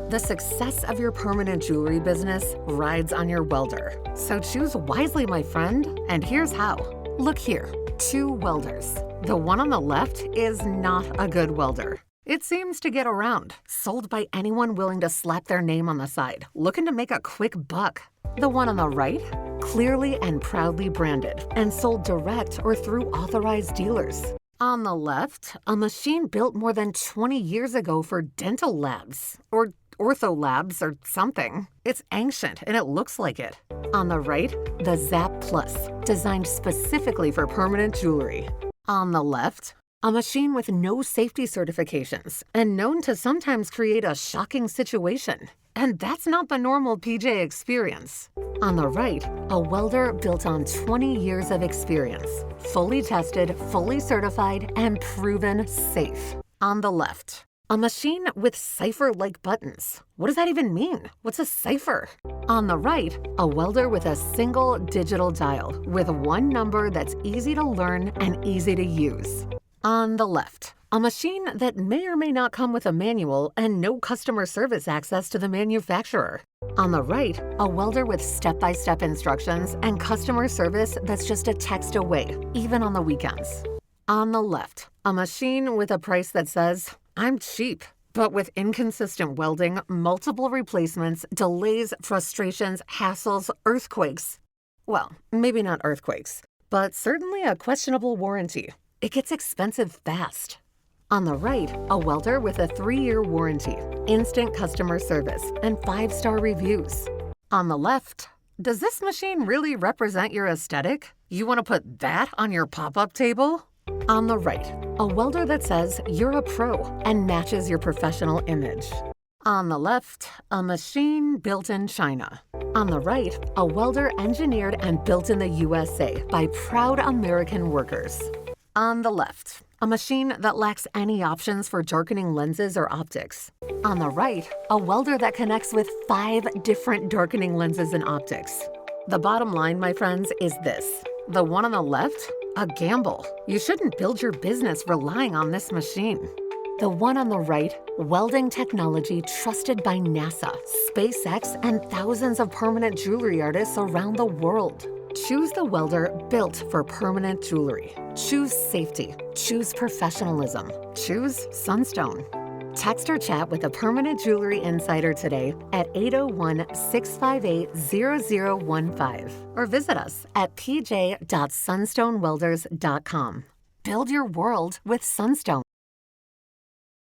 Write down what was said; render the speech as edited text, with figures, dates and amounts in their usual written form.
The success of your permanent jewelry business rides on your welder. So choose wisely, my friend, and here's how. Look here, 2 welders. The one on the left is not a good welder. It seems to get around, sold by anyone willing to slap their name on the side, looking to make a quick buck. The one on the right, clearly and proudly branded and sold direct or through authorized dealers. On the left, a machine built more than 20 years ago for dental labs, or ortho labs or something. It's ancient and it looks like it. On the right, the Zapp Plus, designed specifically for permanent jewelry. On the left, a machine with no safety certifications and known to sometimes create a shocking situation. And that's not the normal PJ experience. On the right, a welder built on 20 years of experience, fully tested, fully certified, and proven safe. On the left, a machine with cipher-like buttons. What does that even mean? What's a cipher? On the right, a welder with a single digital dial with one number that's easy to learn and easy to use. On the left, a machine that may or may not come with a manual and no customer service access to the manufacturer. On the right, a welder with step-by-step instructions and customer service that's just a text away, even on the weekends. On the left, a machine with a price that says, "I'm cheap," but with inconsistent welding, multiple replacements, delays, frustrations, hassles, earthquakes. Well, maybe not earthquakes, but certainly a questionable warranty. It gets expensive fast. On the right, a welder with a 3-year warranty, instant customer service, and 5-star reviews. On the left, does this machine really represent your aesthetic? You want to put that on your pop-up table? On the right, a welder that says you're a pro and matches your professional image. On the left, a machine built in China. On the right, a welder engineered and built in the USA by proud American workers. On the left, a machine that lacks any options for darkening lenses or optics. On the right, a welder that connects with 5 different darkening lenses and optics. The bottom line, my friends, is this. The one on the left, a gamble. You shouldn't build your business relying on this machine. The one on the right, welding technology trusted by NASA, SpaceX, and thousands of permanent jewelry artists around the world. Choose the welder built for permanent jewelry. Choose safety. Choose professionalism. Choose Sunstone. Text or chat with a Permanent Jewelry Insider today at 801-658-0015 or visit us at pj.sunstonewelders.com. Build your world with Sunstone.